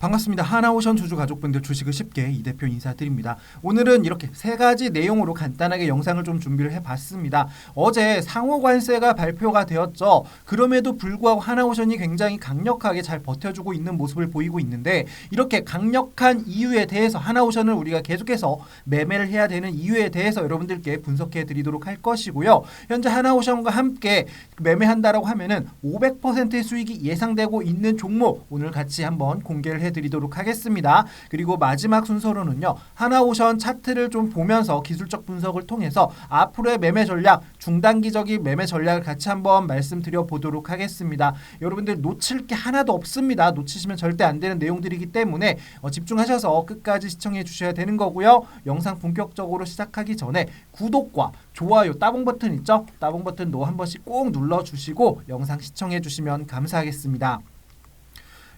반갑습니다. 하나오션 주주 가족분들 주식을 쉽게 이 대표 인사드립니다. 오늘은 이렇게 세 가지 내용으로 간단하게 영상을 좀 준비를 해봤습니다. 어제 상호관세가 발표가 되었죠. 그럼에도 불구하고 하나오션이 굉장히 강력하게 잘 버텨주고 있는 모습을 보이고 있는데 이렇게 강력한 이유에 대해서 하나오션을 우리가 계속해서 매매를 해야 되는 이유에 대해서 여러분들께 분석해 드리도록 할 것이고요. 현재 하나오션과 함께 매매한다라고 하면은 500%의 수익이 예상되고 있는 종목 오늘 같이 한번 공개를 해드리도록 하겠습니다. 그리고 마지막 순서로는요, 하나오션 차트를 좀 보면서 기술적 분석을 통해서 앞으로의 매매 전략, 중단기적인 매매 전략을 같이 한번 말씀드려 보도록 하겠습니다. 여러분들 놓칠 게 하나도 없습니다. 놓치시면 절대 안 되는 내용들이기 때문에 집중하셔서 끝까지 시청해 주셔야 되는 거고요. 영상 본격적으로 시작하기 전에 구독과 좋아요, 따봉 버튼 있죠? 따봉 버튼도 한 번씩 꼭 눌러주시고 영상 시청해 주시면 감사하겠습니다.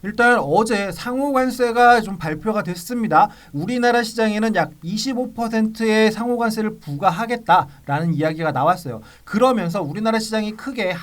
일단 어제 상호관세가 좀 발표가 됐습니다. 우리나라 시장에는 약 25%의 상호관세를 부과하겠다라는 이야기가 나왔어요. 그러면서 우리나라 시장이 크게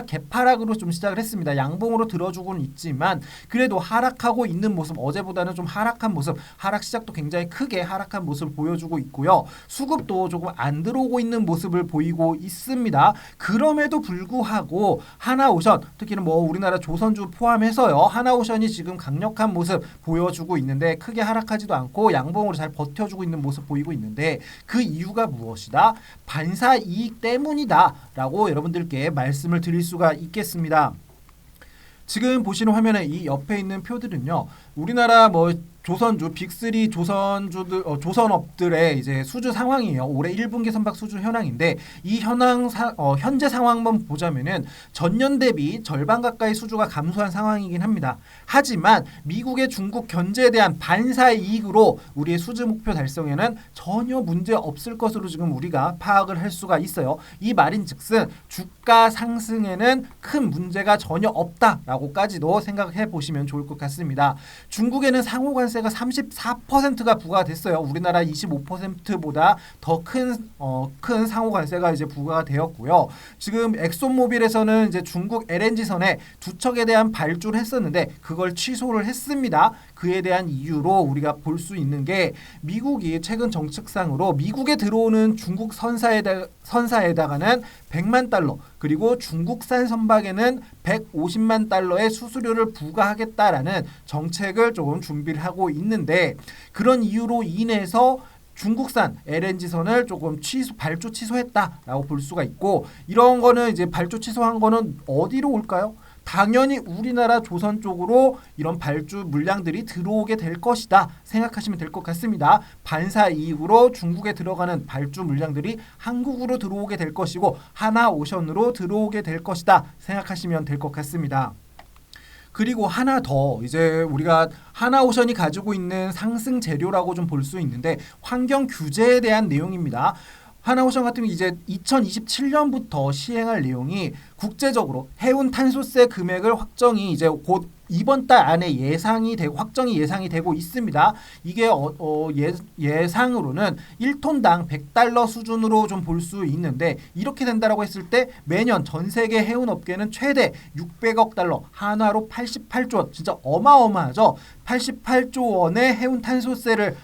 개파락으로 좀 시작을 했습니다. 양봉으로 들어주고는 있지만 그래도 하락하고 있는 모습, 어제보다는 좀 하락한 모습, 하락 시작도 굉장히 크게 하락한 모습을 보여주고 있고요. 수급도 조금 안 들어오고 있는 모습을 보이고 있습니다. 그럼에도 불구하고 하나오션, 특히는 우리나라 조선주 포함해서요, 하나오션 이 지금 강력한 모습 보여주고 있는데 크게 하락하지도 않고 양봉으로 잘 버텨주고 있는 모습 보이고 있는데 그 이유가 무엇이다? 반사 이익 때문이다 라고 여러분들께 말씀을 드릴 수가 있겠습니다. 지금 보시는 화면에 이 옆에 있는 표들은요, 우리나라 조선주, 빅3 조선주들, 조선업들의 이제 수주 상황이에요. 올해 1분기 선박 수주 현황인데 이 현재 상황만 보자면은 전년 대비 절반 가까이 수주가 감소한 상황이긴 합니다. 하지만 미국의 중국 견제에 대한 반사 이익으로 우리의 수주 목표 달성에는 전혀 문제 없을 것으로 지금 우리가 파악을 할 수가 있어요. 이 말인즉슨 주가 상승에는 큰 문제가 전혀 없다라고까지도 생각해 보시면 좋을 것 같습니다. 중국에는 상호관세가 34%가 부과됐어요. 우리나라 25%보다 더 큰 상호관세가 이제 부과가 되었고요. 지금 엑소모빌에서는 이제 중국 LNG선에 두 척에 대한 발주를 했었는데 그걸 취소를 했습니다. 그에 대한 이유로 우리가 볼 수 있는 게 미국이 최근 정책상으로 미국에 들어오는 중국 선사에다가는 100만 달러 그리고 중국산 선박에는 150만 달러의 수수료를 부과하겠다라는 정책을 조금 준비를 하고 있는데 그런 이유로 인해서 중국산 LNG선을 조금 발주 취소했다라고 볼 수가 있고 이런 거는 이제 발주 취소한 거는 어디로 올까요? 당연히 우리나라 조선 쪽으로 이런 발주 물량들이 들어오게 될 것이다 생각하시면 될 것 같습니다. 반사 이익으로 중국에 들어가는 발주 물량들이 한국으로 들어오게 될 것이고 하나오션으로 들어오게 될 것이다 생각하시면 될 것 같습니다. 그리고 하나 더 이제 우리가 하나오션이 가지고 있는 상승 재료라고 좀 볼 수 있는데 환경 규제에 대한 내용입니다. 하나오션 같은 경우 이제 2027년부터 시행할 내용이 국제적으로 해운 탄소세 금액을 확정이 이제 곧 이번 달 안에 확정이 예상이 되고 있습니다. 이게 예상으로는 1톤당 100달러 수준으로 좀 볼 수 있는데 이렇게 된다라고 했을 때 매년 전 세계 해운 업계는 최대 600억 달러, 한화로 88조 원, 진짜 어마어마하죠. 88조 원의 해운 탄소세를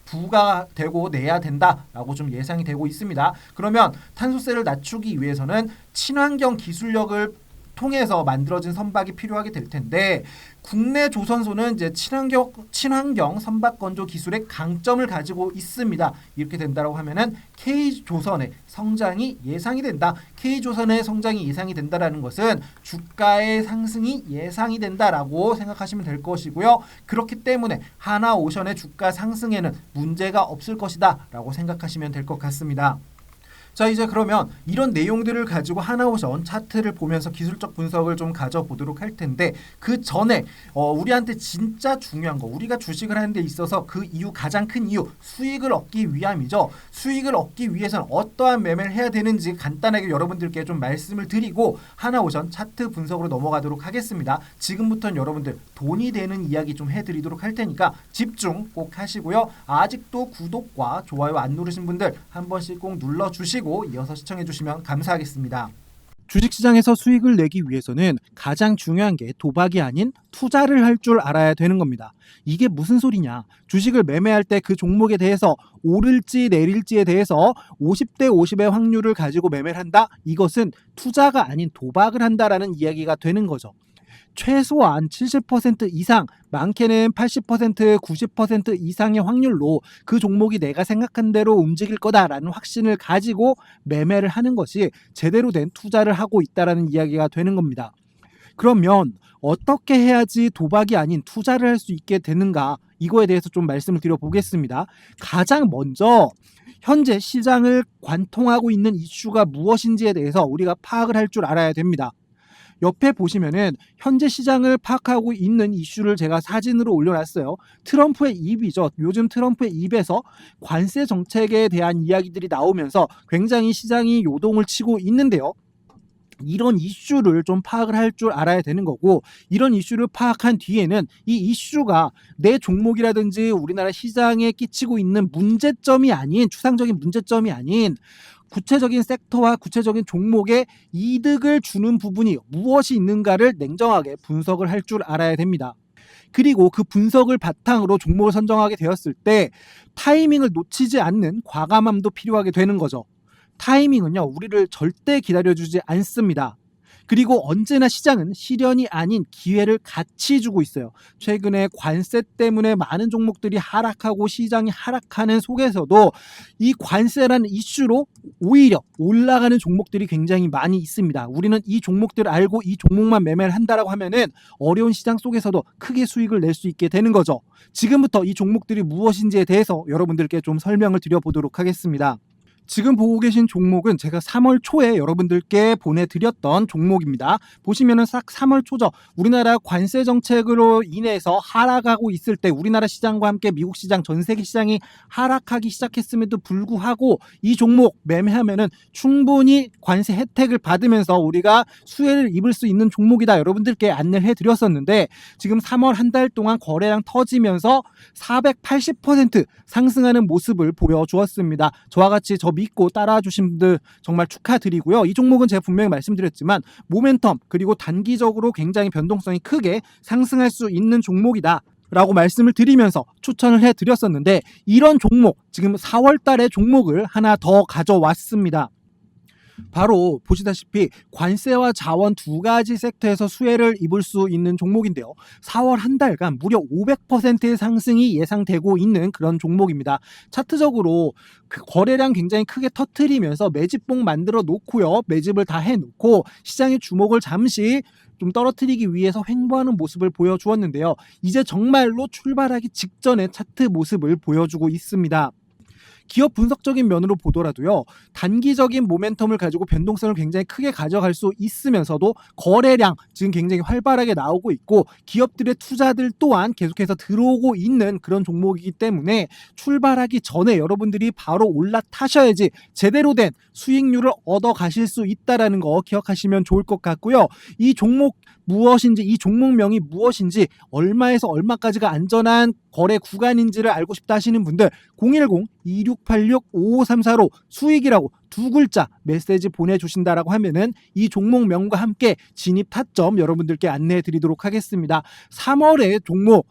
부과되고 내야 된다라고 좀 예상이 되고 있습니다. 그러면 탄소세를 낮추기 위해서는 친환경 기술력을 통해서 만들어진 선박이 필요하게 될 텐데 국내 조선소는 이제 친환경 선박 건조 기술의 강점을 가지고 있습니다. 이렇게 된다라고 하면은 K조선의 성장이 예상이 된다. K조선의 성장이 예상이 된다라는 것은 주가의 상승이 예상이 된다라고 생각하시면 될 것이고요. 그렇기 때문에 하나오션의 주가 상승에는 문제가 없을 것이다라고 생각하시면 될 것 같습니다. 자, 이제 그러면 이런 내용들을 가지고 하나오션 차트를 보면서 기술적 분석을 좀 가져보도록 할 텐데 그 전에 우리한테 진짜 중요한 거, 우리가 주식을 하는 데 있어서 그 이유, 가장 큰 이유, 수익을 얻기 위함이죠. 수익을 얻기 위해서는 어떠한 매매를 해야 되는지 간단하게 여러분들께 좀 말씀을 드리고 하나오션 차트 분석으로 넘어가도록 하겠습니다. 지금부터는 여러분들 돈이 되는 이야기 좀 해드리도록 할 테니까 집중 꼭 하시고요. 아직도 구독과 좋아요 안 누르신 분들 한 번씩 꼭 눌러주시고 이어서 시청해 주시면 감사하겠습니다. 주식시장에서 수익을 내기 위해서는 가장 중요한 게 도박이 아닌 투자를 할 줄 알아야 되는 겁니다. 이게 무슨 소리냐? 주식을 매매할 때 그 종목에 대해서 오를지 내릴지에 대해서 50대 50의 확률을 가지고 매매를 한다? 이것은 투자가 아닌 도박을 한다라는 이야기가 되는 거죠. 최소한 70% 이상, 많게는 80%, 90% 이상의 확률로 그 종목이 내가 생각한 대로 움직일 거다라는 확신을 가지고 매매를 하는 것이 제대로 된 투자를 하고 있다라는 이야기가 되는 겁니다. 그러면 어떻게 해야지 도박이 아닌 투자를 할 수 있게 되는가? 이거에 대해서 좀 말씀을 드려보겠습니다. 가장 먼저 현재 시장을 관통하고 있는 이슈가 무엇인지에 대해서 우리가 파악을 할 줄 알아야 됩니다. 옆에 보시면은 현재 시장을 파악하고 있는 이슈를 제가 사진으로 올려놨어요. 트럼프의 입이죠. 요즘 트럼프의 입에서 관세 정책에 대한 이야기들이 나오면서 굉장히 시장이 요동을 치고 있는데요. 이런 이슈를 좀 파악을 할 줄 알아야 되는 거고, 이런 이슈를 파악한 뒤에는 이 이슈가 내 종목이라든지 우리나라 시장에 끼치고 있는 문제점이 아닌, 추상적인 문제점이 아닌 구체적인 섹터와 구체적인 종목에 이득을 주는 부분이 무엇이 있는가를 냉정하게 분석을 할 줄 알아야 됩니다. 그리고 그 분석을 바탕으로 종목을 선정하게 되었을 때 타이밍을 놓치지 않는 과감함도 필요하게 되는 거죠. 타이밍은요, 우리를 절대 기다려주지 않습니다. 그리고 언제나 시장은 시련이 아닌 기회를 같이 주고 있어요. 최근에 관세 때문에 많은 종목들이 하락하고 시장이 하락하는 속에서도 이 관세라는 이슈로 오히려 올라가는 종목들이 굉장히 많이 있습니다. 우리는 이 종목들을 알고 이 종목만 매매를 한다라고 하면은 어려운 시장 속에서도 크게 수익을 낼 수 있게 되는 거죠. 지금부터 이 종목들이 무엇인지에 대해서 여러분들께 좀 설명을 드려보도록 하겠습니다. 지금 보고 계신 종목은 제가 3월 초에 여러분들께 보내드렸던 종목입니다. 보시면은 싹 3월 초죠. 우리나라 관세 정책으로 인해서 하락하고 있을 때 우리나라 시장과 함께 미국 시장, 전 세계 시장이 하락하기 시작했음에도 불구하고 이 종목 매매하면은 충분히 관세 혜택을 받으면서 우리가 수혜를 입을 수 있는 종목이다. 여러분들께 안내를 해드렸었는데 지금 3월 한 달 동안 거래량 터지면서 480% 상승하는 모습을 보여주었습니다. 저와 같이 저 믿고 따라와 주신 분들 정말 축하드리고요. 이 종목은 제가 분명히 말씀드렸지만 모멘텀 그리고 단기적으로 굉장히 변동성이 크게 상승할 수 있는 종목이다 라고 말씀을 드리면서 추천을 해드렸었는데 이런 종목, 지금 4월 달에 종목을 하나 더 가져왔습니다. 바로 보시다시피 관세와 자원 두 가지 섹터에서 수혜를 입을 수 있는 종목인데요. 4월 한 달간 무려 500%의 상승이 예상되고 있는 그런 종목입니다. 차트적으로 그 거래량 굉장히 크게 터트리면서 매집봉 만들어 놓고요. 매집을 다 해놓고 시장의 주목을 잠시 좀 떨어뜨리기 위해서 횡보하는 모습을 보여주었는데요. 이제 정말로 출발하기 직전의 차트 모습을 보여주고 있습니다. 기업 분석적인 면으로 보더라도요, 단기적인 모멘텀을 가지고 변동성을 굉장히 크게 가져갈 수 있으면서도 거래량 지금 굉장히 활발하게 나오고 있고 기업들의 투자들 또한 계속해서 들어오고 있는 그런 종목이기 때문에 출발하기 전에 여러분들이 바로 올라타셔야지 제대로 된 수익률을 얻어 가실 수 있다라는 거 기억하시면 좋을 것 같고요. 이 종목 무엇인지, 이 종목명이 무엇인지, 얼마에서 얼마까지가 안전한 거래 구간인지를 알고 싶다 하시는 분들 010-2686-5534로 수익이라고 두 글자 메시지 보내주신다라고 하면은 이 종목명과 함께 진입 타점 여러분들께 안내해 드리도록 하겠습니다. 3월에 종목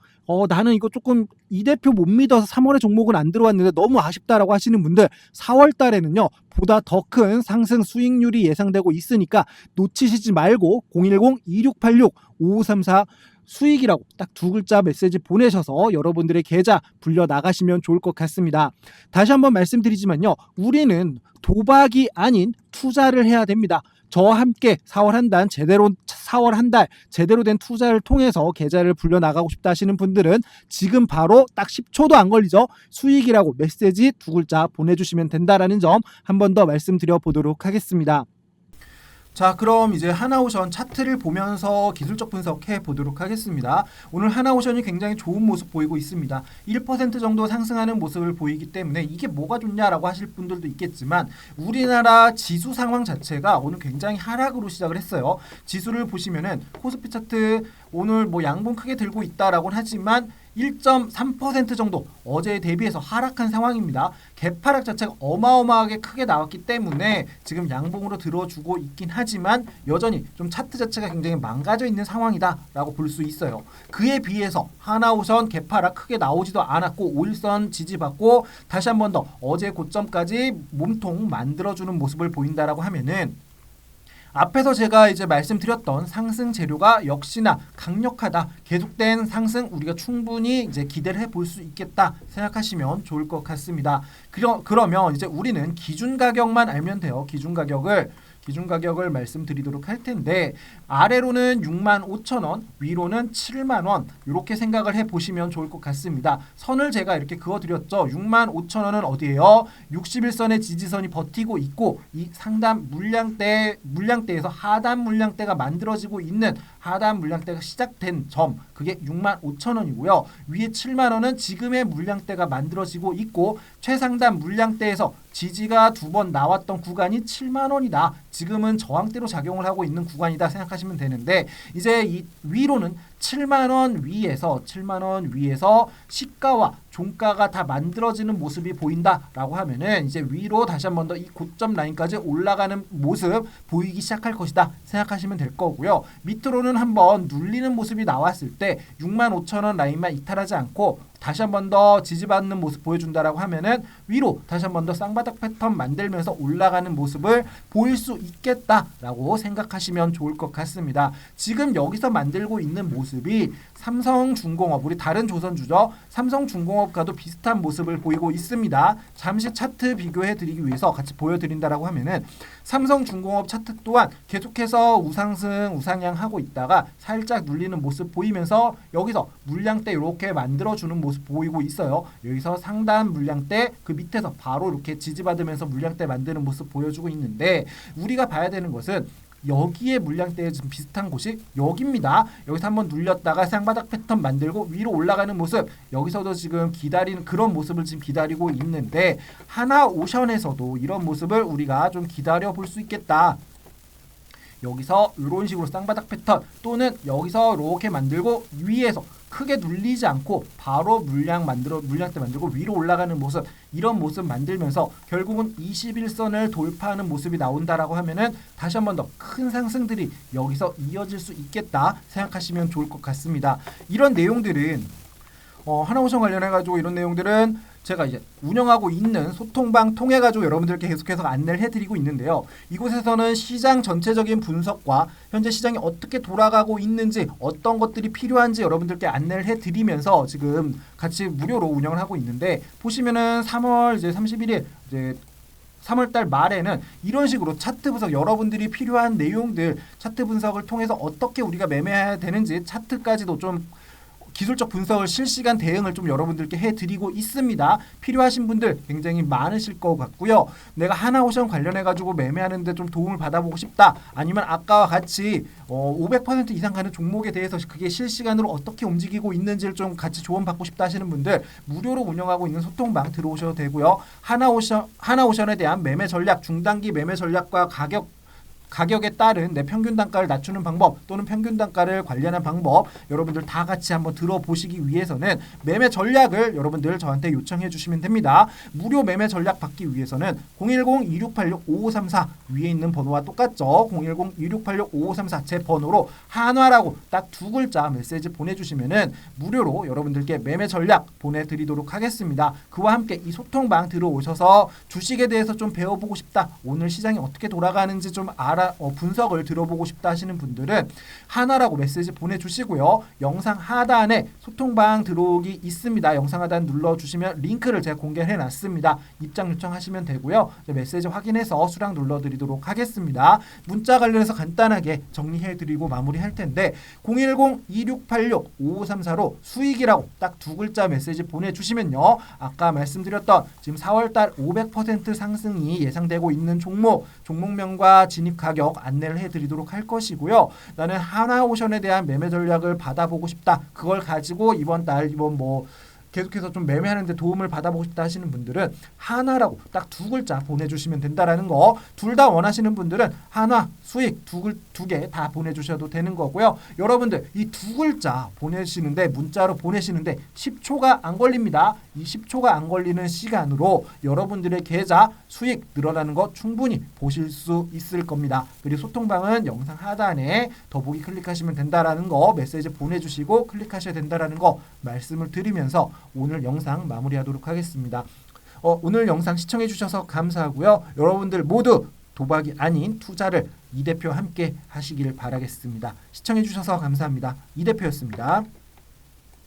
나는 이거 조금 이 대표 못 믿어서 3월에 종목은 안 들어왔는데 너무 아쉽다라고 하시는 분들 4월 달에는요 보다 더 큰 상승 수익률이 예상되고 있으니까 놓치시지 말고 010-2686-5534 수익이라고 딱 두 글자 메시지 보내셔서 여러분들의 계좌 불려 나가시면 좋을 것 같습니다. 다시 한번 말씀드리지만요, 우리는 도박이 아닌 투자를 해야 됩니다. 저와 함께 4월 한 달 제대로 된 투자를 통해서 계좌를 불려 나가고 싶다 하시는 분들은 지금 바로 딱 10초도 안 걸리죠. 수익이라고 메시지 두 글자 보내주시면 된다라는 점 한 번 더 말씀드려 보도록 하겠습니다. 자, 그럼 이제 하나오션 차트를 보면서 기술적 분석해 보도록 하겠습니다. 오늘 하나오션이 굉장히 좋은 모습 보이고 있습니다. 1% 정도 상승하는 모습을 보이기 때문에 이게 뭐가 좋냐라고 하실 분들도 있겠지만 우리나라 지수 상황 자체가 오늘 굉장히 하락으로 시작을 했어요. 지수를 보시면은 코스피 차트 오늘 뭐 양봉 크게 들고 있다라고는 하지만 1.3% 정도 어제에 대비해서 하락한 상황입니다. 개파락 자체가 어마어마하게 크게 나왔기 때문에 지금 양봉으로 들어주고 있긴 하지만 여전히 좀 차트 자체가 굉장히 망가져 있는 상황이다라고 볼 수 있어요. 그에 비해서 하나오션 개파락 크게 나오지도 않았고 5일선 지지받고 다시 한 번 더 어제 고점까지 몸통 만들어주는 모습을 보인다라고 하면은 앞에서 제가 이제 말씀드렸던 상승 재료가 역시나 강력하다. 계속된 상승 우리가 충분히 이제 기대를 해볼 수 있겠다 생각하시면 좋을 것 같습니다. 그러면 이제 우리는 기준 가격만 알면 돼요. 기준 가격을 말씀드리도록 할 텐데 아래로는 65,000원, 위로는 70,000원 이렇게 생각을 해보시면 좋을 것 같습니다. 선을 제가 이렇게 그어드렸죠. 65,000원은 어디예요? 61선의 지지선이 버티고 있고 이 상단 물량대에서 하단 물량대가 만들어지고 있는 하단 물량대가 시작된 점 그게 65,000원이고요. 위에 70,000원은 지금의 물량대가 만들어지고 있고 최상단 물량대에서 지지가 2번 나왔던 구간이 70,000원이다. 지금은 저항대로 작용을 하고 있는 구간이다 생각하시면 되는데 이제 이 위로는 70,000원 위에서 시가와 종가가 다 만들어지는 모습이 보인다라고 하면은 이제 위로 다시 한 번 더 이 고점 라인까지 올라가는 모습 보이기 시작할 것이다 생각하시면 될 거고요. 밑으로는 한번 눌리는 모습이 나왔을 때 65,000원 라인만 이탈하지 않고 다시 한 번 더 지지받는 모습 보여준다라고 하면은 위로 다시 한 번 더 쌍바닥 패턴 만들면서 올라가는 모습을 보일 수 있겠다라고 생각하시면 좋을 것 같습니다. 지금 여기서 만들고 있는 모습이 삼성중공업 우리 다른 조선주죠. 삼성중공업과도 비슷한 모습을 보이고 있습니다. 잠시 차트 비교해드리기 위해서 같이 보여드린다라고 하면은 삼성중공업 차트 또한 계속해서 우상승 우상향하고 있다가 살짝 눌리는 모습 보이면서 여기서 물량대 이렇게 만들어주는 모습 보이고 있어요. 여기서 상단 물량대 그 밑에서 바로 이렇게 지지받으면서 물량대 만드는 모습 보여주고 있는데 우리가 봐야 되는 것은 여기에 물량대에 좀 비슷한 곳이 여기입니다. 여기서 한번 눌렸다가 쌍바닥 패턴 만들고 위로 올라가는 모습 여기서도 지금 기다리는 그런 모습을 지금 기다리고 있는데 하나오션에서도 이런 모습을 우리가 좀 기다려 볼 수 있겠다. 여기서 이런 식으로 쌍바닥 패턴 또는 여기서 이렇게 만들고 위에서 크게 눌리지 않고 바로 물량대 만들고 위로 올라가는 모습 이런 모습 만들면서 결국은 21선을 돌파하는 모습이 나온다라고 하면은 다시 한 번 더 큰 상승들이 여기서 이어질 수 있겠다 생각하시면 좋을 것 같습니다. 이런 내용들은 하나오션 관련해가지고 이런 내용들은 제가 이제 운영하고 있는 소통방 통해가지고 여러분들께 계속해서 안내를 해드리고 있는데요. 이곳에서는 시장 전체적인 분석과 현재 시장이 어떻게 돌아가고 있는지 어떤 것들이 필요한지 여러분들께 안내를 해드리면서 지금 같이 무료로 운영을 하고 있는데 보시면은 3월 이제 31일 이제 3월달 말에는 이런 식으로 차트 분석 여러분들이 필요한 내용들 차트 분석을 통해서 어떻게 우리가 매매해야 되는지 차트까지도 좀 기술적 분석을 실시간 대응을 좀 여러분들께 해드리고 있습니다. 필요하신 분들 굉장히 많으실 것 같고요. 내가 하나오션 관련해가지고 매매하는데 좀 도움을 받아보고 싶다. 아니면 아까와 같이 500% 이상 가는 종목에 대해서 그게 실시간으로 어떻게 움직이고 있는지를 좀 같이 조언받고 싶다 하시는 분들 무료로 운영하고 있는 소통방 들어오셔도 되고요. 하나오션에 대한 매매 전략, 중단기 매매 전략과 가격에 따른 내 평균 단가를 낮추는 방법 또는 평균 단가를 관리하는 방법 여러분들 다 같이 한번 들어보시기 위해서는 매매 전략을 여러분들 저한테 요청해 주시면 됩니다. 무료 매매 전략 받기 위해서는 010-2686-5534 위에 있는 번호와 똑같죠. 010-2686-5534 제 번호로 한화라고 딱 2글자 메시지 보내주시면은 무료로 여러분들께 매매 전략 보내드리도록 하겠습니다. 그와 함께 이 소통방 들어오셔서 주식에 대해서 좀 배워보고 싶다. 오늘 시장이 어떻게 돌아가는지 좀 분석을 들어보고 싶다 하시는 분들은 하나라고 메시지 보내주시고요. 영상 하단에 소통방 들어오기 있습니다. 영상 하단 눌러주시면 링크를 제가 공개해놨습니다. 입장 요청하시면 되고요. 메시지 확인해서 수락 눌러드리도록 하겠습니다. 문자 관련해서 간단하게 정리해드리고 마무리할 텐데 010-2686-5534로 수익이라고 딱 2글자 메시지 보내주시면요. 아까 말씀드렸던 지금 4월달 500% 상승이 예상되고 있는 종목명과 진입 가격 안내를 해드리도록 할 것이고요. 나는 하나오션에 대한 매매 전략을 받아보고 싶다. 그걸 가지고 이번 계속해서 좀 매매하는데 도움을 받아보고 싶다 하시는 분들은 한화라고 딱 두 글자 보내주시면 된다라는 거. 둘 다 원하시는 분들은 한화, 수익 두 개 다 보내주셔도 되는 거고요. 여러분들 이 두 글자 보내시는데 문자로 보내시는데 10초가 안 걸립니다. 이 10초가 안 걸리는 시간으로 여러분들의 계좌 수익 늘어나는 거 충분히 보실 수 있을 겁니다. 그리고 소통방은 영상 하단에 더보기 클릭하시면 된다라는 거 메시지 보내주시고 클릭하셔야 된다라는 거 말씀을 드리면서 오늘 영상 마무리하도록 하겠습니다. 오늘 영상 시청해 주셔서 감사하고요. 여러분들 모두 도박이 아닌 투자를 이 대표와 함께 하시길 바라겠습니다. 시청해 주셔서 감사합니다. 이 대표였습니다.